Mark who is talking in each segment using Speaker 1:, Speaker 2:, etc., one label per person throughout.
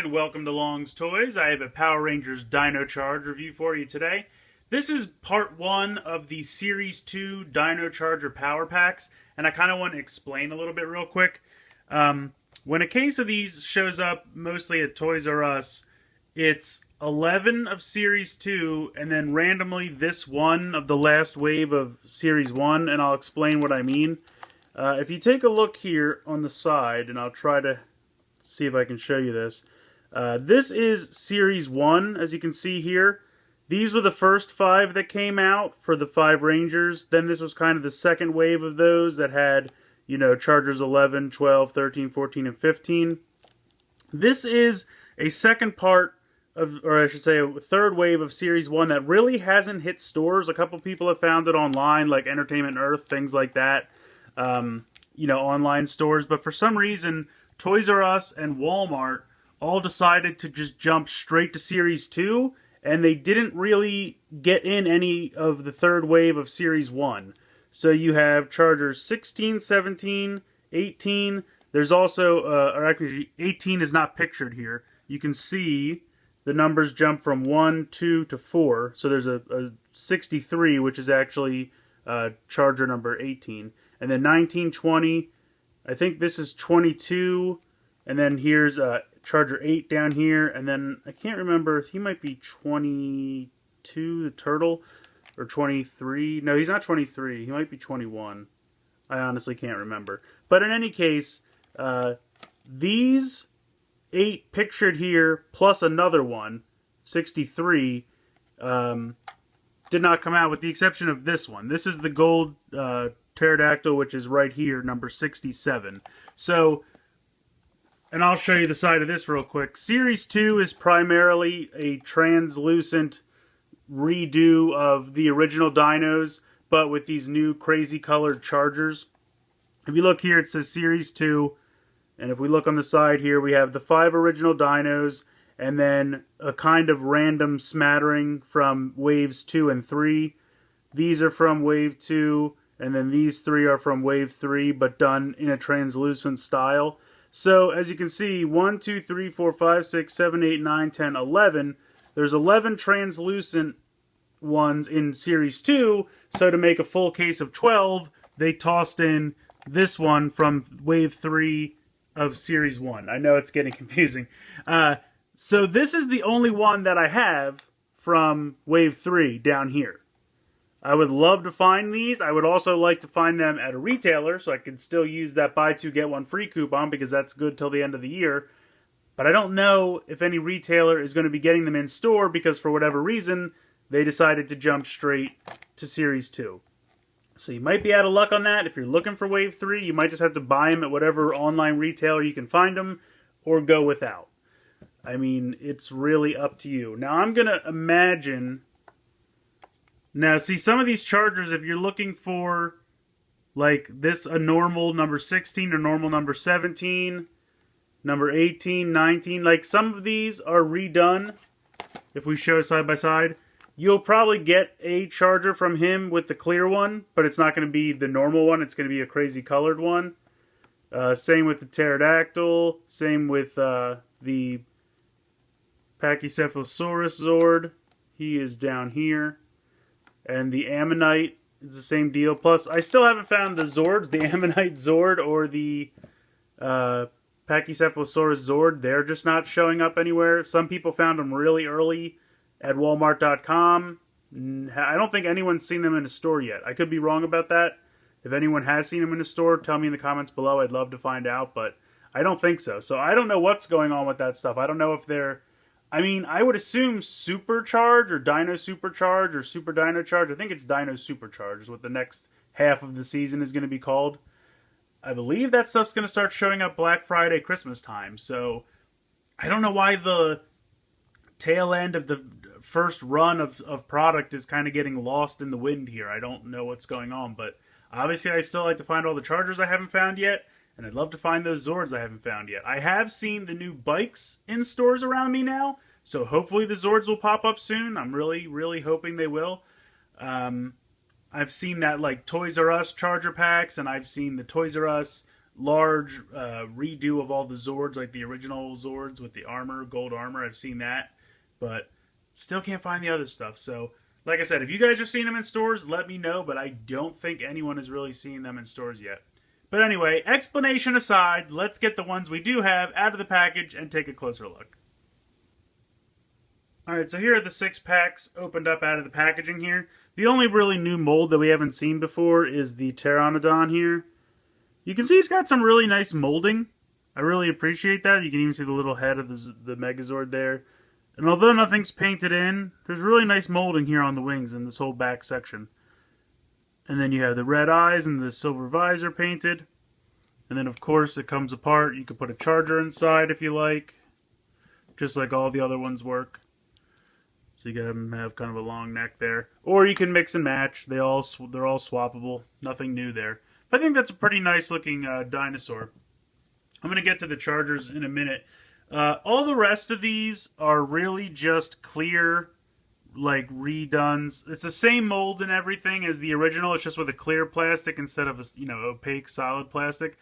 Speaker 1: and welcome to Long's Toys. I have a Power Rangers Dino Charge review for you today. This is part 1 of the Series 2 Dino Charger Power Packs, and I kind of want to explain a little bit real quick. When a case of these shows up, mostly at Toys R Us, it's 11 of Series 2, and then randomly this one of the last wave of Series 1, and I'll explain what I mean. If you take a look here on the side, and I'll try to see if I can show you this. This is Series 1, as you can see here. These were the first 5 that came out for the 5 Rangers. Then this was kind of the second wave of those that had, you know, Chargers 11, 12, 13, 14, and 15. This is a second part of, or I should say, a third wave of Series 1 that really hasn't hit stores. A couple people have found it online, like Entertainment Earth, things like that. You know, online stores. But for some reason, Toys R Us and Walmart all decided to just jump straight to Series 2, and they didn't really get in any of the third wave of Series 1. So you have Chargers 16, 17, 18. There's also, or actually 18 is not pictured here. You can see the numbers jump from 1, 2 to 4. So there's a 63, which is actually Charger number 18. And then 19, 20. I think this is 22, and then here's Charger 8 down here, and then I can't remember, he might be 22, the turtle, or 23. No, he's not 23, he might be 21. I honestly can't remember. But in any case, these 8 pictured here, plus another one, 63, did not come out, with the exception of this one. This is the gold pterodactyl, which is right here, number 67. So, and I'll show you the side of this real quick. Series 2 is primarily a translucent redo of the original dinos, but with these new crazy colored Chargers. If you look here, it says Series 2, and if we look on the side here, we have the 5 original dinos, and then a kind of random smattering from Waves 2 and 3. These are from Wave 2, and then these 3 are from Wave 3, but done in a translucent style. So, as you can see, 1, 2, 3, 4, 5, 6, 7, 8, 9, 10, 11. There's 11 translucent ones in Series 2, so to make a full case of 12, they tossed in this one from Wave 3 of Series 1. I know it's getting confusing. So this is the only one that I have from Wave 3 down here. I would love to find these. I would also like to find them at a retailer so I can still use that buy 2 get 1 free coupon, because that's good till the end of the year. But I don't know if any retailer is going to be getting them in store, because for whatever reason they decided to jump straight to Series 2. So you might be out of luck on that. If you're looking for Wave 3, you might just have to buy them at whatever online retailer you can find them, or go without. I mean, it's really up to you. Now I'm going to imagine... Now, see, some of these Chargers, if you're looking for, like, this, a normal number 16 or normal number 17, number 18, 19, like, some of these are redone. If we show side by side, you'll probably get a Charger from him with the clear one, but it's not going to be the normal one. It's going to be a crazy colored one. Same with the Pterodactyl. Same with the Pachycephalosaurus Zord. He is down here. And the Ammonite is the same deal. Plus, I still haven't found the Zords, the Ammonite Zord or the Pachycephalosaurus Zord. They're just not showing up anywhere. Some people found them really early at Walmart.com. I don't think anyone's seen them in a store yet. I could be wrong about that. If anyone has seen them in a store, tell me in the comments below. I'd love to find out, but I don't think so. So I don't know what's going on with that stuff. I don't know if they're... I mean, I would assume Supercharge or Dino Supercharge or Super Dino Charge. I think it's Dino Supercharge is what the next half of the season is going to be called. I believe that stuff's going to start showing up Black Friday, Christmas time. So I don't know why the tail end of the first run of product is kind of getting lost in the wind here. I don't know what's going on, but obviously I still like to find all the Chargers I haven't found yet. And I'd love to find those Zords I haven't found yet. I have seen the new bikes in stores around me now, so hopefully the Zords will pop up soon. I'm really, really hoping they will. I've seen that, like, Toys R Us Charger packs, and I've seen the Toys R Us large redo of all the Zords, like the original Zords with the armor, gold armor. I've seen that, but still can't find the other stuff. So, like I said, if you guys are seeing them in stores, let me know, but I don't think anyone is really seeing them in stores yet. But anyway, explanation aside, let's get the ones we do have out of the package and take a closer look. Alright, so here are the 6 packs opened up out of the packaging here. The only really new mold that we haven't seen before is the Pteranodon here. You can see he's got some really nice molding. I really appreciate that. You can even see the little head of the Megazord there. And although nothing's painted in, there's really nice molding here on the wings in this whole back section. And then you have the red eyes and the silver visor painted. And then of course it comes apart. You could put a charger inside if you like. Just like all the other ones work. So you can have kind of a long neck there. Or you can mix and match. They're all swappable. Nothing new there. But I think that's a pretty nice looking dinosaur. I'm going to get to the chargers in a minute. All the rest of these are really just clear, like redones. It's the same mold and everything as the original. It's just with a clear plastic instead of a opaque solid plastic.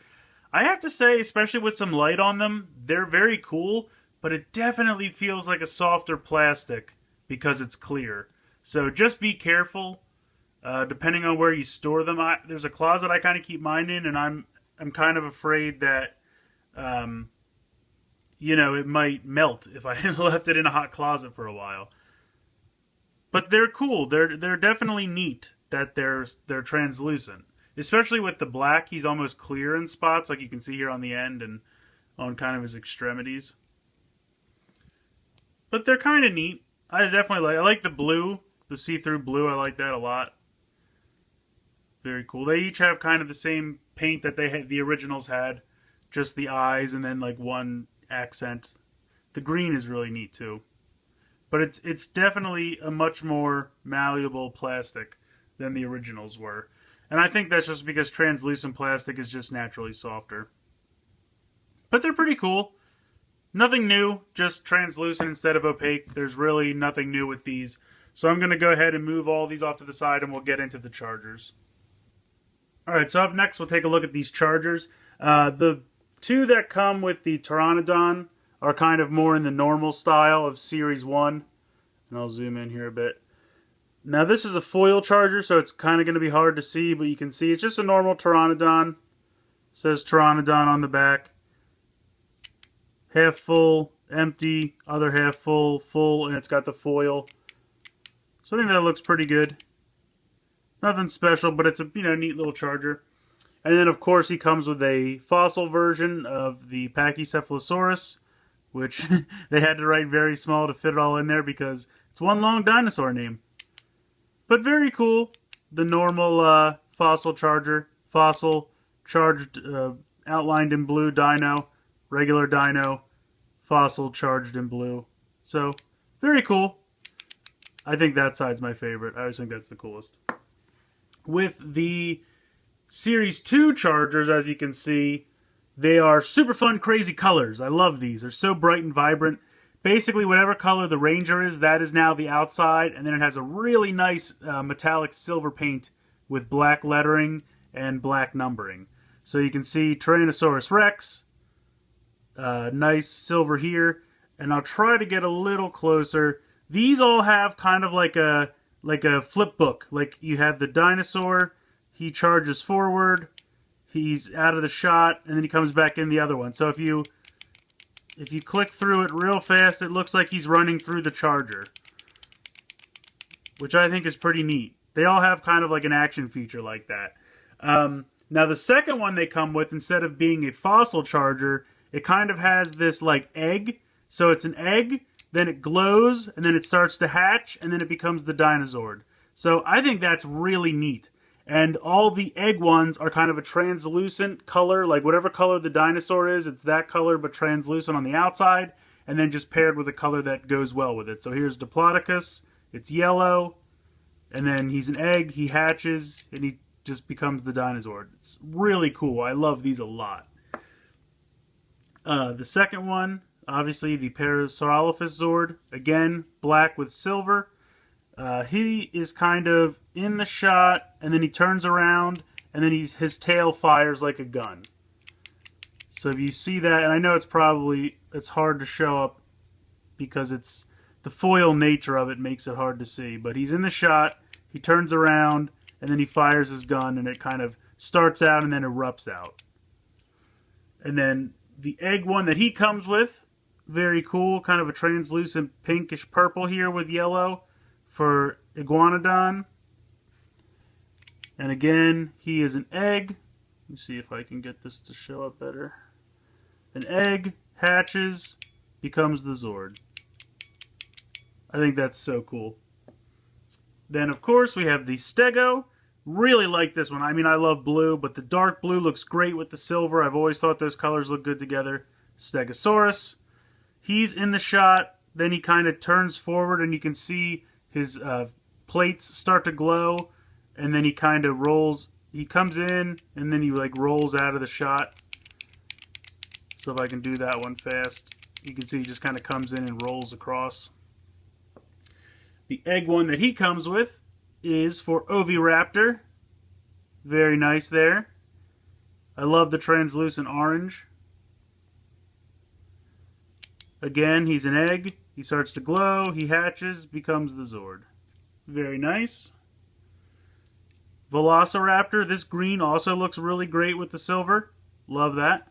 Speaker 1: I have to say, especially with some light on them, they're very cool. But it definitely feels like a softer plastic because it's clear. So just be careful, depending on where you store them. There's a closet I kind of keep mine in, and I'm kind of afraid that, it might melt if I left it in a hot closet for a while. But they're cool. They're definitely neat that they're translucent, especially with the black. He's almost clear in spots, like you can see here on the end and on kind of his extremities. But they're kind of neat. I like the blue, the see-through blue. I like that a lot. Very cool. They each have kind of the same paint that the originals had, just the eyes and then like one accent. The green is really neat too. But it's definitely a much more malleable plastic than the originals were. And I think that's just because translucent plastic is just naturally softer. But they're pretty cool. Nothing new, just translucent instead of opaque. There's really nothing new with these. So I'm going to go ahead and move all these off to the side and we'll get into the chargers. Alright, so up next we'll take a look at these chargers. The 2 that come with the Pteranodon are kind of more in the normal style of Series 1. And I'll zoom in here a bit. Now this is a foil charger, so it's kind of going to be hard to see, but you can see it's just a normal Pteranodon. It says Pteranodon on the back. Half full, empty, other half full, full, and it's got the foil. So I think that looks pretty good. Nothing special, but it's a neat little charger. And then of course he comes with a fossil version of the Pachycephalosaurus, which they had to write very small to fit it all in there because it's one long dinosaur name. But very cool. The normal fossil charger, fossil charged, outlined in blue dino. Regular dino, fossil charged in blue. So, very cool. I think that side's my favorite. I always think that's the coolest. With the Series 2 chargers, as you can see, they are super fun, crazy colors. I love these. They're so bright and vibrant. Basically, whatever color the Ranger is, that is now the outside. And then it has a really nice metallic silver paint with black lettering and black numbering. So you can see Tyrannosaurus Rex. Nice silver here, and I'll try to get a little closer. These all have kind of like a flip book. Like you have the dinosaur, he charges forward, he's out of the shot, and then he comes back in the other one. So if you click through it real fast, it looks like he's running through the charger, which I think is pretty neat. They all have kind of like an action feature like that. Now the second one they come with, instead of being a fossil charger, it kind of has this like egg. So it's an egg, then it glows, and then it starts to hatch, and then it becomes the Dinozord. So I think that's really neat. And all the egg ones are kind of a translucent color, like whatever color the dinosaur is, it's that color but translucent on the outside, and then just paired with a color that goes well with it. So here's Diplodocus, it's yellow, and then he's an egg, he hatches, and he just becomes the Dinozord. It's really cool. I love these a lot. The second one, obviously the Parasaurolophus Zord, again, black with silver. He is kind of in the shot, and then he turns around, and then his tail fires like a gun. So if you see that, and I know it's hard to show up because it's the foil nature of it makes it hard to see, but he's in the shot, he turns around, and then he fires his gun, and it kind of starts out and then erupts out. And then the egg one that he comes with, very cool, kind of a translucent pinkish purple here with yellow for Iguanodon. And again, he is an egg. Let me see if I can get this to show up better. An egg hatches, becomes the Zord. I think that's so cool. Then, of course, we have the Stego. Really like this one. I mean, I love blue, but the dark blue looks great with the silver. I've always thought those colors look good together. Stegosaurus. He's in the shot. Then he kind of turns forward, and you can see his plates start to glow. And then he kind of rolls. He comes in, and then he like rolls out of the shot. So if I can do that one fast, you can see he just kind of comes in and rolls across. The egg one that he comes with is for Oviraptor. Very nice there. I love the translucent orange. Again, he's an egg. He starts to glow. He hatches, becomes the Zord. Very nice. Velociraptor. This green also looks really great with the silver. Love that.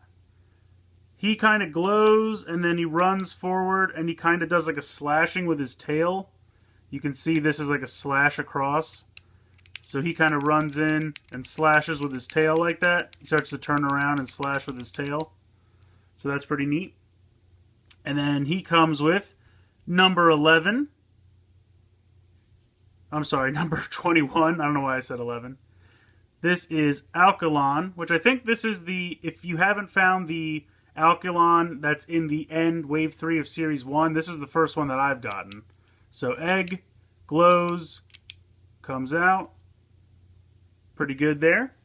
Speaker 1: He kind of glows, and then he runs forward, and he kind of does like a slashing with his tail. You can see this is like a slash across. So he kind of runs in and slashes with his tail like that. He starts to turn around and slash with his tail. So that's pretty neat. And then he comes with number 11. I'm sorry, number 21. I don't know why I said 11. This is Alkalon, which I think this is the, if you haven't found the Alkalon that's in the end, Wave 3 of Series 1, this is the first one that I've gotten. So egg, glows, comes out. Pretty good there.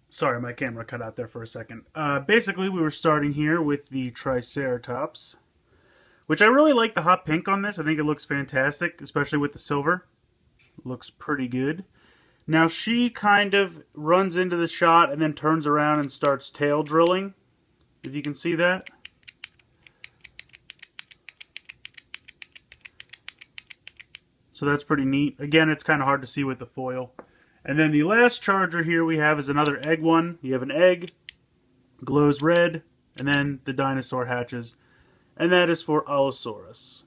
Speaker 1: Sorry, my camera cut out there for a second. Basically, we were starting here with the Triceratops, which I really like the hot pink on this. I think it looks fantastic, especially with the silver. Looks pretty good. Now she kind of runs into the shot and then turns around and starts tail drilling, if you can see that. So that's pretty neat. Again, it's kind of hard to see with the foil. And then the last charger here we have is another egg one. You have an egg, glows red, and then the dinosaur hatches. And that is for Allosaurus.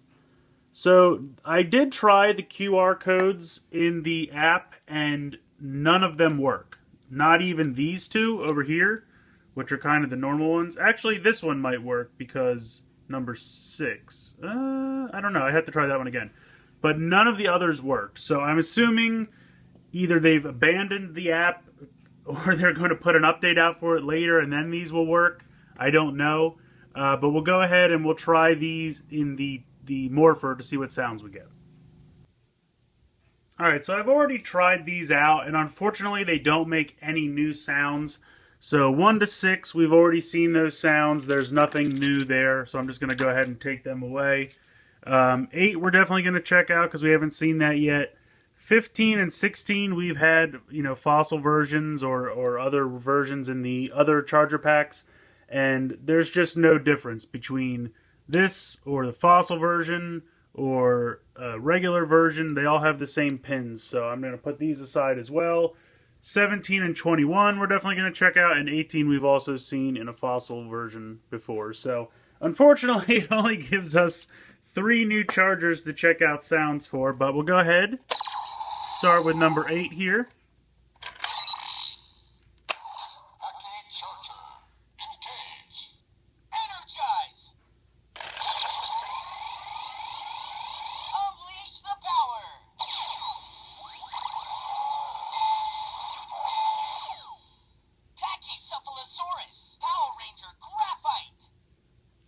Speaker 1: So I did try the QR codes in the app, and none of them work. Not even these two over here, which are kind of the normal ones. Actually, this one might work because number 6. I don't know. I have to try that one again. But none of the others worked. So I'm assuming either they've abandoned the app or they're going to put an update out for it later and then these will work. I don't know. But we'll go ahead and we'll try these in the Morpher to see what sounds we get. Alright, so I've already tried these out, and unfortunately they don't make any new sounds. So 1 to 6, we've already seen those sounds. There's nothing new there, so I'm just going to go ahead and take them away. 8 we're definitely going to check out because we haven't seen that yet. 15 and 16 we've had, fossil versions or other versions in the other charger packs, and there's just no difference between this or the fossil version or a regular version. They all have the same pins, so I'm going to put these aside as well. 17 and 21 we're definitely going to check out, and 18 we've also seen in a fossil version before. So unfortunately it only gives us 3 new chargers to check out sounds for, but we'll go ahead, start with number 8 here.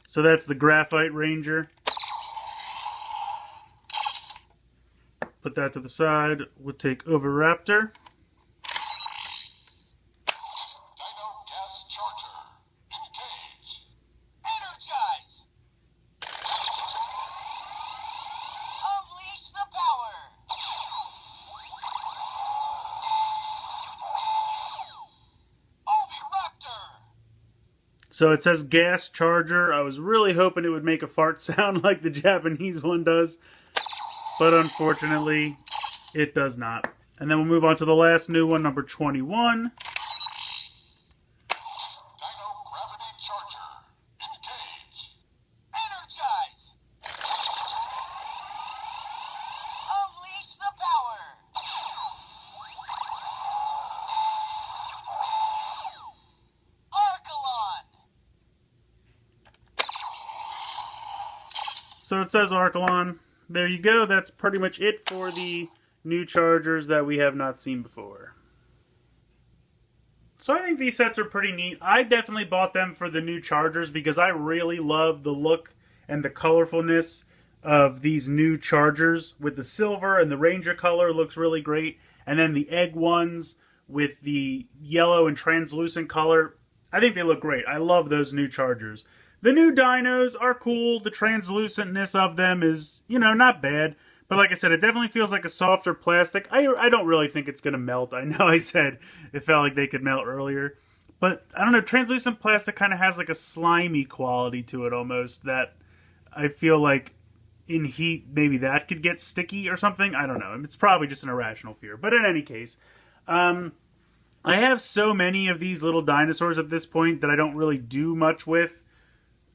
Speaker 1: So that's the Graphite Ranger. Put that to the side. We'll take Oviraptor. So it says gas charger. I was really hoping it would make a fart sound like the Japanese one does, but unfortunately, it does not. And then we'll move on to the last new one, number 21.
Speaker 2: Dino gravity charger. Engage. Energize. Unleash the power. Archelon.
Speaker 1: So it says Archelon. There you go. That's pretty much it for the new chargers that we have not seen before. So I think these sets are pretty neat. I definitely bought them for the new chargers because I really love the look and the colorfulness of these new chargers with the silver, and the Ranger color looks really great. And then the egg ones with the yellow and translucent color, I think they look great. I love those new chargers. The new dinos are cool. The translucentness of them is, you know, not bad. But like I said, it definitely feels like a softer plastic. I don't really think it's going to melt. I know I said it felt like they could melt earlier. But I don't know, translucent plastic kind of has like a slimy quality to it almost that I feel like in heat maybe that could get sticky or something. I don't know. It's probably just an irrational fear. But in any case, I have so many of these little dinosaurs at this point that I don't really do much with.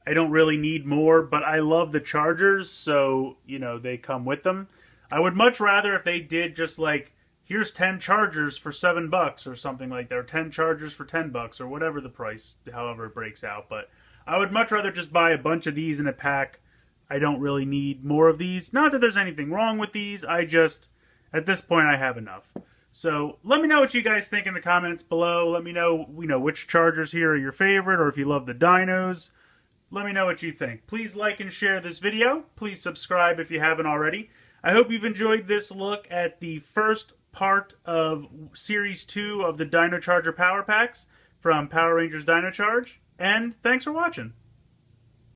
Speaker 1: I don't really need more, but I love the chargers, so, you know, they come with them. I would much rather if they did just like, here's 10 chargers for $7 or something like that, or 10 chargers for $10 or whatever the price, however it breaks out. But I would much rather just buy a bunch of these in a pack. I don't really need more of these. Not that there's anything wrong with these, I just, at this point, I have enough. So let me know what you guys think in the comments below. Let me know, which chargers here are your favorite, or if you love the dinos. Let me know what you think. Please like and share this video. Please subscribe if you haven't already. I hope you've enjoyed this look at the first part of Series 2 of the Dino Charger Power Packs from Power Rangers Dino Charge. And thanks for watching.